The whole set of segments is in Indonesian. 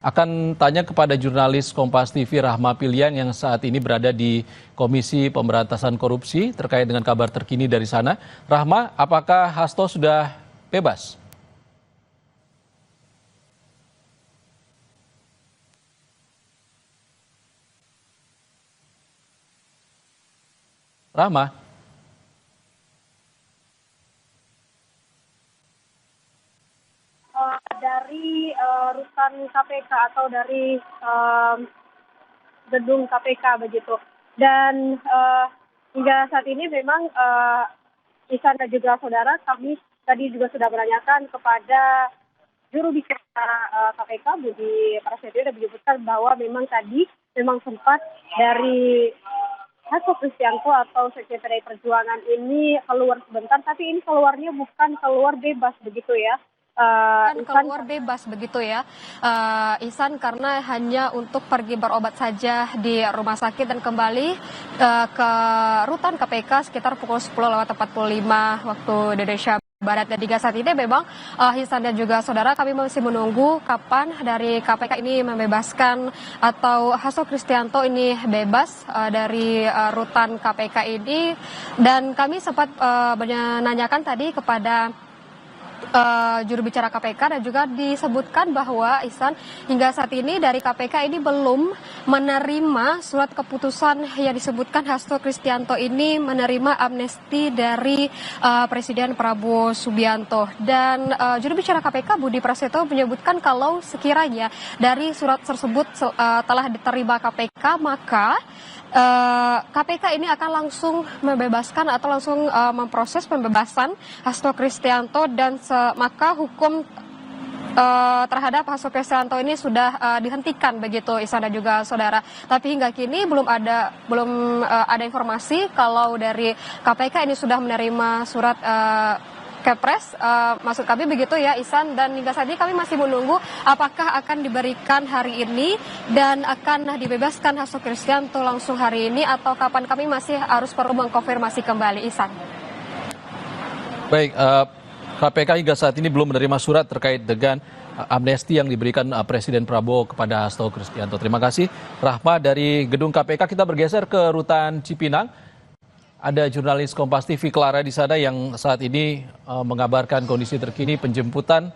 Akan tanya kepada jurnalis Kompas TV Rahma Pilian yang saat ini berada di Komisi Pemberantasan Korupsi terkait dengan kabar terkini dari sana. Rahma, apakah Hasto sudah bebas? Rahma? Dari rutan KPK atau dari gedung KPK begitu. Dan hingga saat ini memang Ihsan dan juga saudara kami tadi juga sudah menanyakan kepada juru bicara KPK Budi Prasetyo dan menyebutkan bahwa memang tadi sempat dari Hasto Kristianto atau Sekjen PDI Perjuangan ini keluar sebentar, tapi ini keluarnya bukan keluar bebas begitu ya. Keluar bebas begitu ya, Ihsan, karena hanya untuk pergi berobat saja di rumah sakit dan kembali ke rutan KPK sekitar pukul 10:45 waktu Indonesia Barat. Dan hingga saat ini memang Ihsan dan juga saudara kami masih menunggu kapan dari KPK ini membebaskan atau Hasto Kristianto ini bebas dari rutan KPK ini. Dan kami sempat menanyakan tadi kepada juru bicara KPK dan juga disebutkan bahwa Ihsan hingga saat ini dari KPK ini belum menerima surat keputusan yang disebutkan Hasto Kristianto ini menerima amnesti dari Presiden Prabowo Subianto. Dan juru bicara KPK Budi Prasetyo menyebutkan kalau sekiranya dari surat tersebut telah diterima KPK, maka KPK ini akan langsung membebaskan atau langsung memproses pembebasan Hasto Kristianto dan maka hukum terhadap Hasto Kristianto ini sudah dihentikan begitu, Ihsan dan juga saudara. Tapi hingga kini belum ada informasi kalau dari KPK ini sudah menerima surat Kepres, maksud kami begitu ya Ihsan, dan hingga saat ini kami masih menunggu apakah akan diberikan hari ini dan akan dibebaskan Hasto Kristianto langsung hari ini atau kapan, kami masih harus perlu mengkonfirmasi kembali, Ihsan. Baik, KPK hingga saat ini belum menerima surat terkait dengan amnesti yang diberikan Presiden Prabowo kepada Hasto Kristianto. Terima kasih Rahma dari gedung KPK. Kita bergeser ke rutan Cipinang. Ada jurnalis Kompas TV Clara di sana yang saat ini mengabarkan kondisi terkini penjemputan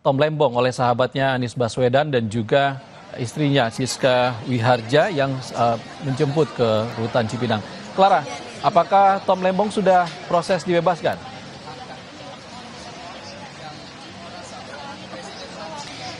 Tom Lembong oleh sahabatnya Anies Baswedan dan juga istrinya Siska Wiharja yang menjemput ke rutan Cipinang. Clara, apakah Tom Lembong sudah proses dibebaskan?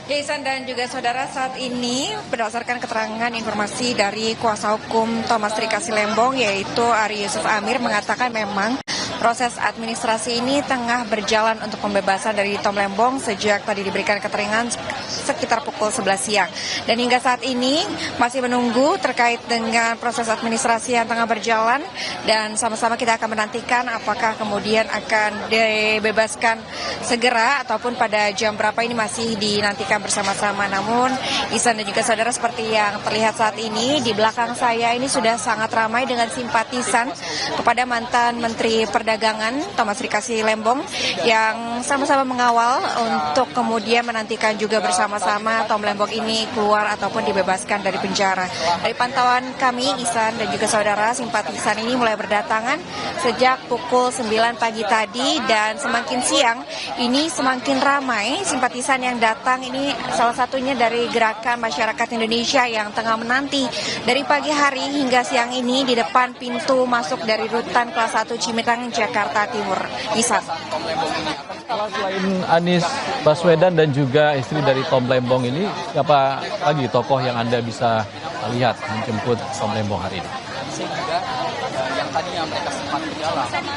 Ihsan dan juga saudara, saat ini berdasarkan keterangan informasi dari kuasa hukum Thomas Trikasi Lembong yaitu Ari Yusuf Amir mengatakan memang proses administrasi ini tengah berjalan untuk pembebasan dari Tom Lembong sejak tadi diberikan keterangan sekitar pukul 11 siang. Dan hingga saat ini masih menunggu terkait dengan proses administrasi yang tengah berjalan dan sama-sama kita akan menantikan apakah kemudian akan dibebaskan segera ataupun pada jam berapa, ini masih dinantikan bersama-sama. Namun Ihsan dan juga saudara, seperti yang terlihat saat ini di belakang saya ini sudah sangat ramai dengan simpatisan kepada mantan Menteri Perdagangan Thomas Trikasi Lembong yang sama-sama mengawal untuk kemudian menantikan juga bersama-sama Tom Lembong ini keluar ataupun dibebaskan dari penjara. Dari pantauan kami, Ihsan dan juga saudara, simpatisan ini mulai berdatangan sejak pukul 9 pagi tadi dan semakin siang ini semakin ramai simpatisan yang datang. Ini salah satunya dari Gerakan Masyarakat Indonesia yang tengah menanti dari pagi hari hingga siang ini di depan pintu masuk dari rutan kelas 1 Cimitang, Jakarta Timur. Ihsan. Kalau selain Anies Baswedan dan juga istri dari Tom Lembong ini, siapa lagi tokoh yang Anda bisa lihat menjemput Tom Lembong hari ini? Sehingga yang tadinya mereka sempat berjalan untuk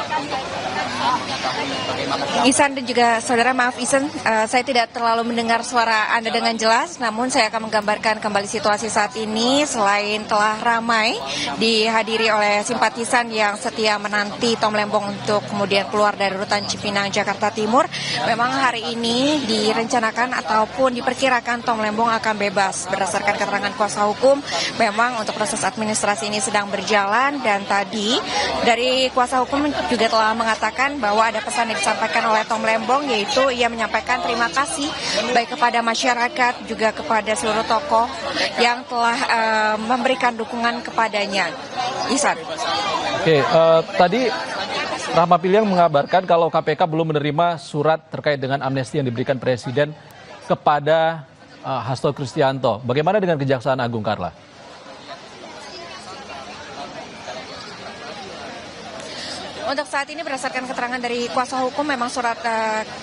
Ihsan dan juga saudara, maaf Ihsan, saya tidak terlalu mendengar suara Anda dengan jelas, namun saya akan menggambarkan kembali situasi saat ini. Selain telah ramai dihadiri oleh simpatisan yang setia menanti Tom Lembong untuk kemudian keluar dari rutan Cipinang, Jakarta Timur, memang hari ini direncanakan ataupun diperkirakan Tom Lembong akan bebas. Berdasarkan keterangan kuasa hukum, memang untuk proses administrasi ini sedang berjalan dan tadi dari kuasa hukum juga telah mengatakan menyebutkan bahwa ada pesan yang disampaikan oleh Tom Lembong, yaitu ia menyampaikan terima kasih baik kepada masyarakat juga kepada seluruh tokoh yang telah memberikan dukungan kepadanya. Ihsan. Oke, tadi Rahma Piliang mengabarkan kalau KPK belum menerima surat terkait dengan amnesti yang diberikan Presiden kepada Hasto Kristianto. Bagaimana dengan Kejaksaan Agung, Carla? Untuk saat ini berdasarkan keterangan dari kuasa hukum, memang surat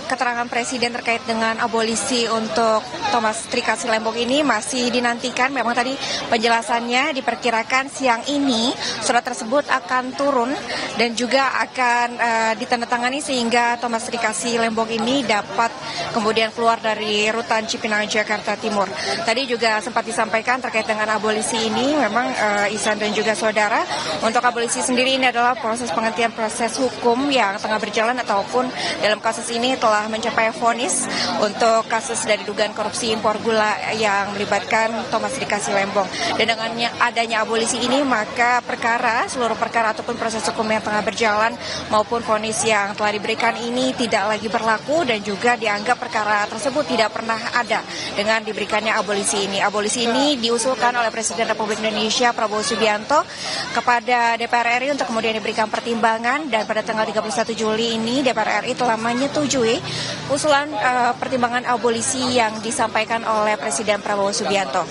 keterangan Presiden terkait dengan abolisi untuk Thomas Trikasi Lembong ini masih dinantikan. Memang tadi penjelasannya diperkirakan siang ini surat tersebut akan turun dan juga akan ditandatangani sehingga Thomas Trikasi Lembong ini dapat kemudian keluar dari rutan Cipinang, Jakarta Timur. Tadi juga sempat disampaikan terkait dengan abolisi ini, memang Ihsan dan juga saudara, untuk abolisi sendiri ini adalah proses penghentian proses hukum yang tengah berjalan ataupun dalam kasus ini telah mencapai vonis untuk kasus dari dugaan korupsi impor gula yang melibatkan Thomas Trikasi Lembong. Dan dengan adanya abolisi ini, maka seluruh perkara ataupun proses hukum yang tengah berjalan maupun vonis yang telah diberikan ini tidak lagi berlaku dan juga dianggap perkara tersebut tidak pernah ada dengan diberikannya abolisi ini. Abolisi ini diusulkan oleh Presiden Republik Indonesia Prabowo Subianto kepada DPR RI untuk kemudian diberikan pertimbangan, dan pada tanggal 31 Juli ini DPR RI telah menyetujui usulan pertimbangan abolisi yang disampaikan oleh Presiden Prabowo Subianto.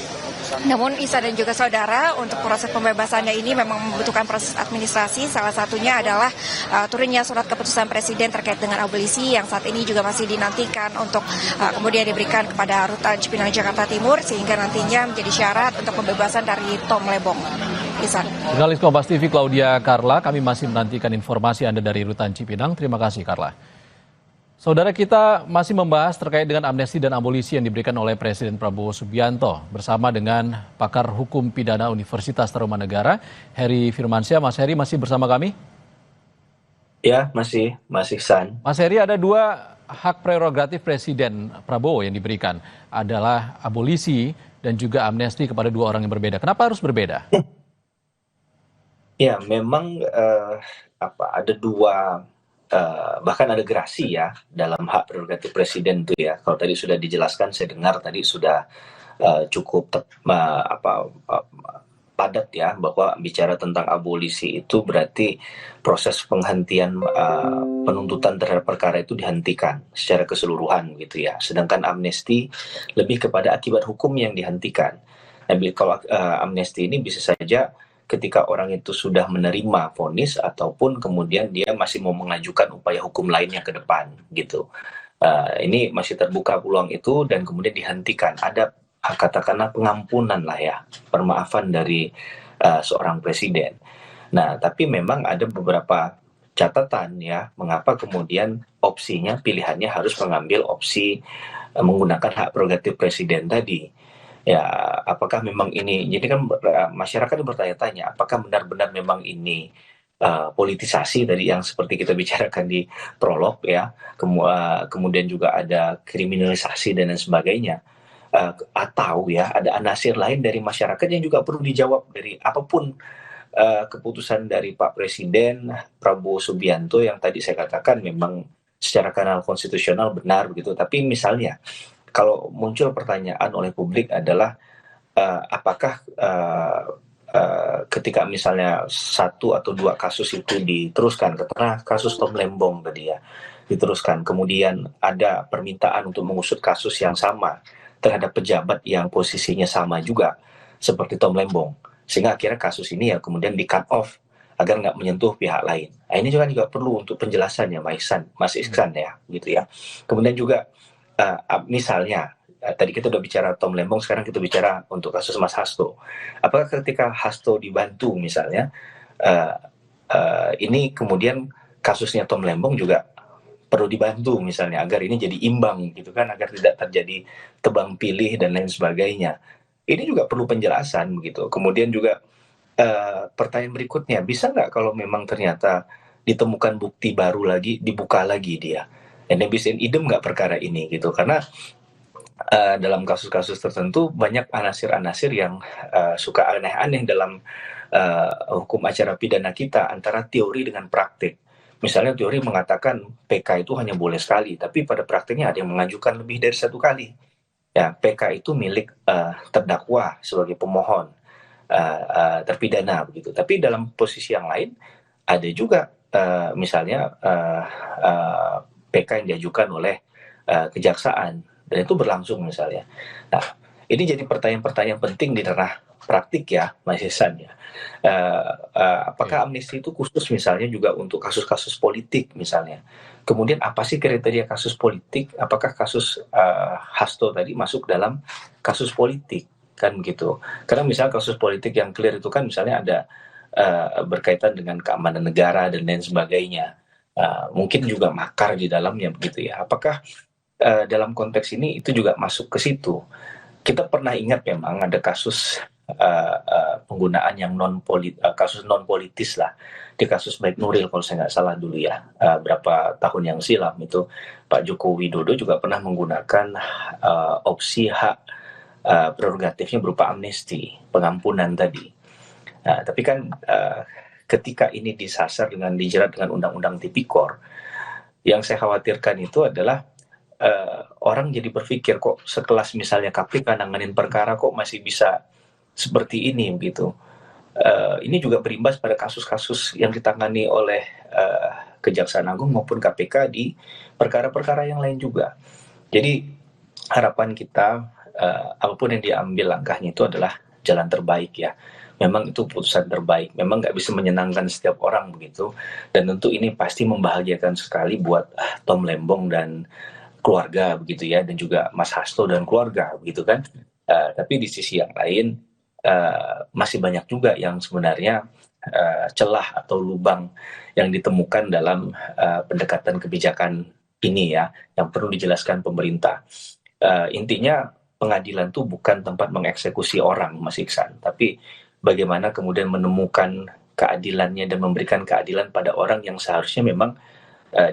Namun Isa dan juga saudara, untuk proses pembebasannya ini memang membutuhkan proses administrasi. Salah satunya adalah turunnya surat keputusan Presiden terkait dengan abolisi yang saat ini juga masih dinantikan untuk kemudian diberikan kepada rutan Cipinang, Jakarta Timur, sehingga nantinya menjadi syarat untuk pembebasan dari Tom Lembong. Ihsan. Jurnalis Kompas TV Claudia Carla, kami masih menantikan informasi Anda dari rutan Cipinang. Terima kasih, Carla. Saudara, kita masih membahas terkait dengan amnesti dan abolisi yang diberikan oleh Presiden Prabowo Subianto bersama dengan pakar hukum pidana Universitas Tarumanegara, Heri Firmansyah. Mas Heri masih bersama kami? Ya, masih San. Mas Heri, ada dua hak prerogatif Presiden Prabowo yang diberikan, adalah abolisi dan juga amnesti kepada dua orang yang berbeda. Kenapa harus berbeda? Ya, memang ada dua, bahkan ada gerasi ya dalam hak prerogatif Presiden itu ya. Kalau tadi sudah dijelaskan, saya dengar tadi sudah cukup padat ya, bahwa bicara tentang abolisi itu berarti proses penghentian penuntutan terhadap perkara itu dihentikan secara keseluruhan gitu ya. Sedangkan amnesti lebih kepada akibat hukum yang dihentikan. Nah, kalau amnesti ini bisa saja ketika orang itu sudah menerima vonis ataupun kemudian dia masih mau mengajukan upaya hukum lainnya ke depan gitu. Ini masih terbuka peluang itu dan kemudian dihentikan. Ada katakanlah pengampunan lah ya, permaafan dari seorang presiden. Nah, tapi memang ada beberapa catatan ya, mengapa kemudian opsinya, pilihannya harus mengambil opsi menggunakan hak prerogatif presiden tadi. Ya, apakah memang ini, jadi kan masyarakat bertanya-tanya, apakah benar-benar memang ini politisasi dari yang seperti kita bicarakan di prolog ya, kemudian juga ada kriminalisasi dan lain sebagainya, atau ya ada anasir lain dari masyarakat yang juga perlu dijawab dari apapun keputusan dari Pak Presiden Prabowo Subianto yang tadi saya katakan memang secara kanal konstitusional benar begitu, tapi misalnya kalau muncul pertanyaan oleh publik adalah apakah ketika misalnya satu atau dua kasus itu diteruskan, katakanlah kasus Tom Lembong tadi ya, diteruskan, kemudian ada permintaan untuk mengusut kasus yang sama terhadap pejabat yang posisinya sama juga seperti Tom Lembong, sehingga akhirnya kasus ini ya kemudian di cut off agar nggak menyentuh pihak lain. Nah, ini juga perlu untuk penjelasan ya Mas Iksan ya gitu ya. Kemudian juga misalnya tadi kita udah bicara Tom Lembong, sekarang kita bicara untuk kasus Mas Hasto. Apakah ketika Hasto dibantu misalnya, ini kemudian kasusnya Tom Lembong juga perlu dibantu misalnya agar ini jadi imbang gitu kan, agar tidak terjadi tebang pilih dan lain sebagainya. Ini juga perlu penjelasan begitu. Kemudian juga pertanyaan berikutnya, bisa nggak kalau memang ternyata ditemukan bukti baru lagi, dibuka lagi dia, dan bisa idem nggak perkara ini gitu, karena dalam kasus-kasus tertentu banyak anasir-anasir yang suka aneh-aneh dalam hukum acara pidana kita antara teori dengan praktik. misalnya teori mengatakan PK itu hanya boleh sekali, tapi pada praktiknya ada yang mengajukan lebih dari satu kali. Ya, PK itu milik terdakwa sebagai pemohon, terpidana begitu. Tapi dalam posisi yang lain ada juga misalnya PK yang diajukan oleh kejaksaan dan itu berlangsung misalnya. Nah, ini jadi pertanyaan-pertanyaan penting di ranah praktik ya, Mas Ihsan ya. Apakah amnesti itu khusus misalnya juga untuk kasus-kasus politik misalnya? Kemudian apa sih kriteria kasus politik? Apakah kasus Hasto tadi masuk dalam kasus politik kan gitu? Karena misalnya kasus politik yang clear itu kan misalnya ada berkaitan dengan keamanan negara dan lain sebagainya. Mungkin juga makar di dalamnya begitu ya. Apakah dalam konteks ini itu juga masuk ke situ? Kita pernah ingat memang ada kasus penggunaan yang kasus non politis lah di kasus Baik Nuril kalau saya nggak salah dulu ya, berapa tahun yang silam itu Pak Joko Widodo juga pernah menggunakan opsi hak prerogatifnya berupa amnesti, pengampunan tadi. Nah, tapi kan ketika ini disasar dengan dijerat dengan Undang-Undang Tipikor, yang saya khawatirkan itu adalah orang jadi berpikir kok sekelas misalnya KPK nanganin perkara kok masih bisa seperti ini gitu. Ini juga berimbas pada kasus-kasus yang ditangani oleh Kejaksaan Agung maupun KPK di perkara-perkara yang lain juga. Jadi harapan kita apapun yang diambil langkahnya itu adalah jalan terbaik ya. Memang itu putusan terbaik. Memang nggak bisa menyenangkan setiap orang begitu. Dan tentu ini pasti membahagiakan sekali buat Tom Lembong dan keluarga begitu ya, dan juga Mas Hasto dan keluarga begitu kan. Tapi di sisi yang lain masih banyak juga yang sebenarnya celah atau lubang yang ditemukan dalam pendekatan kebijakan ini ya, yang perlu dijelaskan pemerintah. Intinya pengadilan itu bukan tempat mengeksekusi orang, Mas Iksan, tapi bagaimana kemudian menemukan keadilannya dan memberikan keadilan pada orang yang seharusnya memang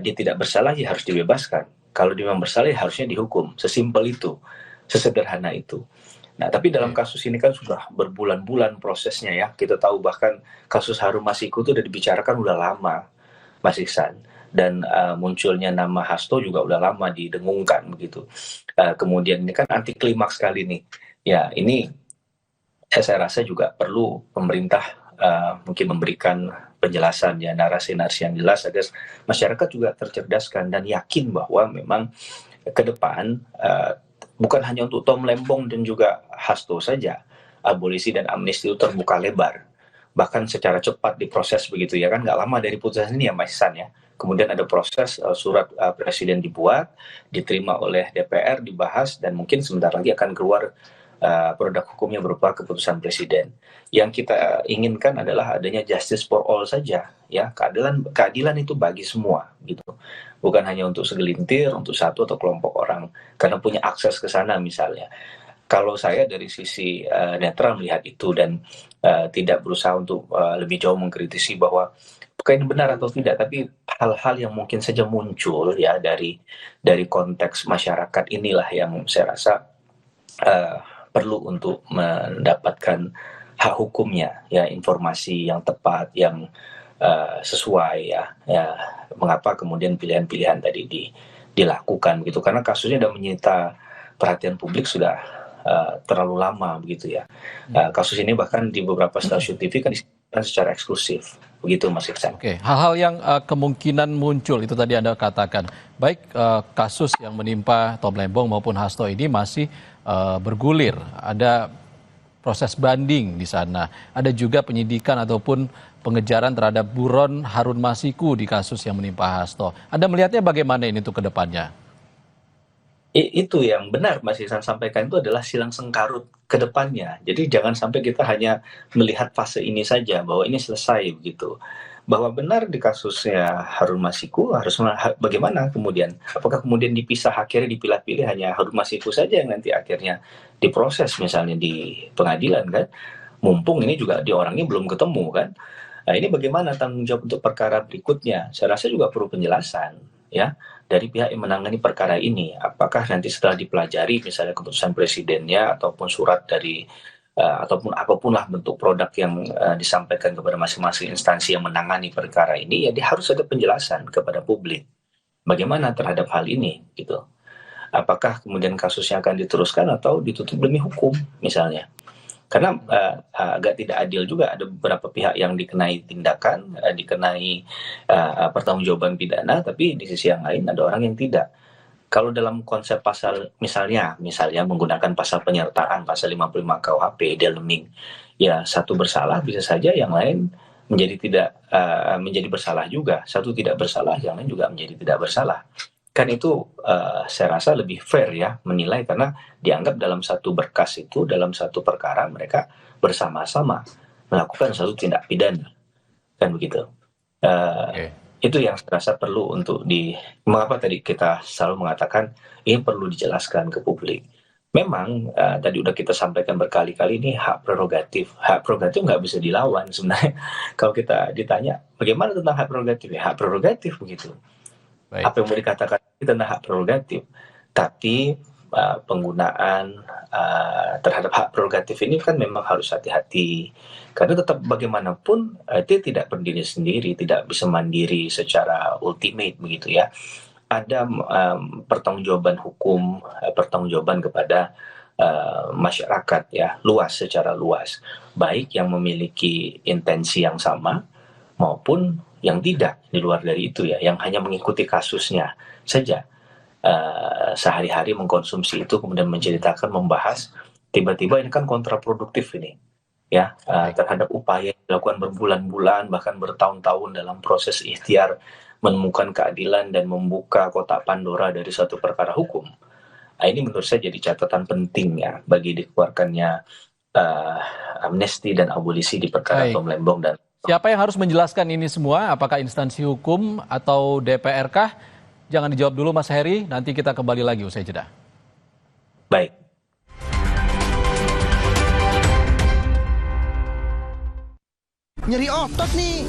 dia tidak bersalah ya harus dibebaskan. Kalau dia memang bersalah ya harusnya dihukum. Sesimpel itu, sesederhana itu. Nah, tapi dalam kasus ini kan sudah berbulan-bulan prosesnya ya. Kita tahu bahkan kasus Harun Masiku itu udah dibicarakan udah lama, Mas Iksan. Dan munculnya nama Hasto juga udah lama didengungkan begitu. Kemudian ini kan anti klimaks kali nih. Ya, ini saya rasa juga perlu pemerintah mungkin memberikan penjelasan ya, narasi-narasi yang jelas agar masyarakat juga tercerdaskan dan yakin bahwa memang ke depan bukan hanya untuk Tom Lembong dan juga Hasto saja, abolisi dan amnesti itu terbuka lebar, bahkan secara cepat diproses begitu ya kan, nggak lama dari putusan ini ya Mas Ihsan ya. Kemudian ada proses surat presiden dibuat, diterima oleh DPR, dibahas, dan mungkin sebentar lagi akan keluar produk hukumnya berupa keputusan presiden. Yang kita inginkan adalah adanya justice for all saja, ya, keadilan itu bagi semua, gitu. Bukan hanya untuk segelintir, untuk satu atau kelompok orang, karena punya akses ke sana misalnya. Kalau saya dari sisi netral melihat itu dan tidak berusaha untuk lebih jauh mengkritisi bahwa bukan benar atau tidak, tapi hal-hal yang mungkin saja muncul ya dari konteks masyarakat inilah yang saya rasa perlu untuk mendapatkan hak hukumnya ya, informasi yang tepat, yang sesuai ya, mengapa kemudian pilihan-pilihan tadi dilakukan gitu, karena kasusnya sudah menyita perhatian publik sudah terlalu lama begitu ya. Kasus ini bahkan di beberapa stasiun TV kan disiarkan secara eksklusif begitu Mas Iksan. Oke, hal-hal yang kemungkinan muncul itu tadi Anda katakan, baik kasus yang menimpa Tom Lembong maupun Hasto ini masih bergulir, ada proses banding di sana, ada juga penyidikan ataupun pengejaran terhadap buron Harun Masiku di kasus yang menimpa Hasto. Anda melihatnya bagaimana ini untuk ke depannya? Itu yang benar Mas Ihsan sampaikan, itu adalah silang sengkarut ke depannya. Jadi jangan sampai kita hanya melihat fase ini saja bahwa ini selesai begitu. Bahwa benar di kasusnya Harun Masiku harus bagaimana kemudian? Apakah kemudian dipisah akhirnya dipilah-pilih hanya Harun Masiku saja yang nanti akhirnya diproses misalnya di pengadilan kan? Mumpung ini juga di orangnya belum ketemu kan? Nah, ini bagaimana tanggung jawab untuk perkara berikutnya? Saya rasa juga perlu penjelasan ya dari pihak yang menangani perkara ini. Apakah nanti setelah dipelajari misalnya keputusan presidennya ataupun surat dari ataupun apapun lah bentuk produk yang disampaikan kepada masing-masing instansi yang menangani perkara ini, ya dia harus ada penjelasan kepada publik bagaimana terhadap hal ini gitu. Apakah kemudian kasusnya akan diteruskan atau ditutup demi hukum misalnya. Karena agak tidak adil juga, ada beberapa pihak yang dikenai tindakan, dikenai pertanggungjawaban pidana, tapi di sisi yang lain ada orang yang tidak. Kalau dalam konsep pasal misalnya menggunakan pasal penyertaan, pasal 55 KUHP, deleming, ya satu bersalah bisa saja yang lain menjadi bersalah juga, satu tidak bersalah, yang lain juga menjadi tidak bersalah. Kan itu saya rasa lebih fair ya menilai, karena dianggap dalam satu berkas itu, dalam satu perkara mereka bersama-sama melakukan satu tindak pidana, kan begitu. Itu yang saya rasa perlu untuk mengapa tadi kita selalu mengatakan ini perlu dijelaskan ke publik. Memang tadi udah kita sampaikan berkali-kali, ini hak prerogatif nggak bisa dilawan sebenarnya. Kalau kita ditanya bagaimana tentang hak prerogatif, ya hak prerogatif begitu. Baik. Apa yang mau dikatakan tentang hak prerogatif, tapi penggunaan terhadap hak prerogatif ini kan memang harus hati-hati, karena tetap bagaimanapun dia tidak berdiri sendiri, tidak bisa mandiri secara ultimate begitu ya. Ada pertanggungjawaban hukum, pertanggungjawaban kepada masyarakat ya, secara luas, baik yang memiliki intensi yang sama maupun yang tidak, di luar dari itu ya, yang hanya mengikuti kasusnya saja, sehari-hari mengkonsumsi itu, kemudian menceritakan, membahas, tiba-tiba ini kan kontraproduktif ini ya, terhadap upaya yang dilakukan berbulan-bulan bahkan bertahun-tahun dalam proses ikhtiar menemukan keadilan dan membuka kotak Pandora dari suatu perkara hukum. Nah, ini menurut saya jadi catatan penting ya bagi dikeluarkannya amnesti dan abolisi di perkara Tom Lembong. Dan siapa yang harus menjelaskan ini semua? Apakah instansi hukum atau DPR kah? Jangan dijawab dulu Mas Heri, nanti kita kembali lagi usai jeda. Baik. Nyeri otot nih.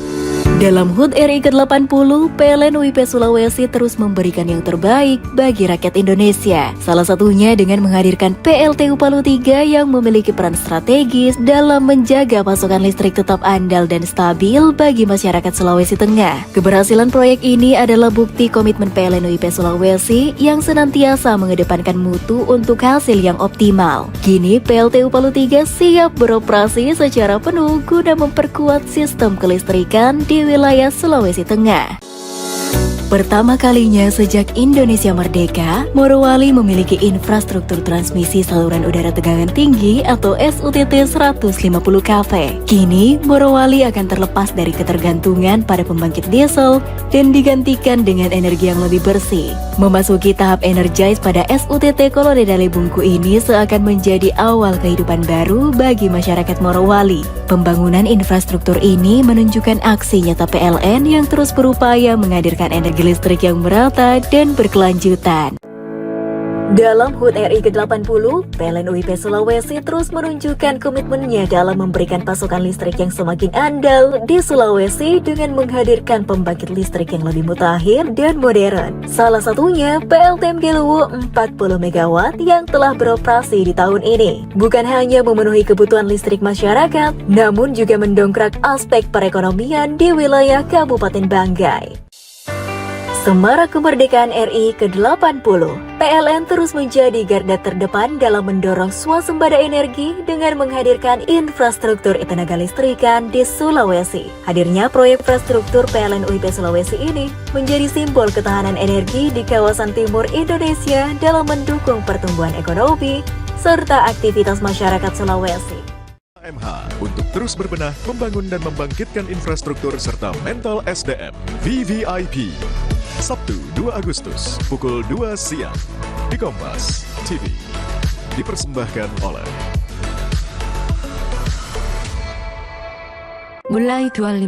Dalam HUT RI ke-80, PLN UIP Sulawesi terus memberikan yang terbaik bagi rakyat Indonesia. Salah satunya dengan menghadirkan PLTU Palu 3 yang memiliki peran strategis dalam menjaga pasokan listrik tetap andal dan stabil bagi masyarakat Sulawesi Tengah. Keberhasilan proyek ini adalah bukti komitmen PLN UIP Sulawesi yang senantiasa mengedepankan mutu untuk hasil yang optimal. Kini PLTU Palu 3 siap beroperasi secara penuh guna memperkuat sistem kelistrikan di wilayah Sulawesi Tengah. Pertama kalinya sejak Indonesia merdeka, Morowali memiliki infrastruktur transmisi saluran udara tegangan tinggi atau SUTT 150 kV. Kini, Morowali akan terlepas dari ketergantungan pada pembangkit diesel dan digantikan dengan energi yang lebih bersih. Memasuki tahap energize pada SUTT Kolodedale Bungku ini seakan menjadi awal kehidupan baru bagi masyarakat Morowali. Pembangunan infrastruktur ini menunjukkan aksi nyata PLN yang terus berupaya menghadirkan energi listrik yang merata dan berkelanjutan. Dalam HUT RI ke-80, PLN UIP Sulawesi terus menunjukkan komitmennya dalam memberikan pasokan listrik yang semakin andal di Sulawesi dengan menghadirkan pembangkit listrik yang lebih mutakhir dan modern. Salah satunya PLTM Geluwu 40 MW yang telah beroperasi di tahun ini. Bukan hanya memenuhi kebutuhan listrik masyarakat, namun juga mendongkrak aspek perekonomian di wilayah Kabupaten Banggai. Semarak kemerdekaan RI ke-80, PLN terus menjadi garda terdepan dalam mendorong swasembada energi dengan menghadirkan infrastruktur tenaga listrikan di Sulawesi. Hadirnya proyek infrastruktur PLN UIP Sulawesi ini menjadi simbol ketahanan energi di kawasan timur Indonesia dalam mendukung pertumbuhan ekonomi serta aktivitas masyarakat Sulawesi. MH untuk terus berbenah, membangun dan membangkitkan infrastruktur serta mental SDM. VVIP Sabtu 2 Agustus pukul 2 siang di Kompas TV. Dipersembahkan oleh mulai 25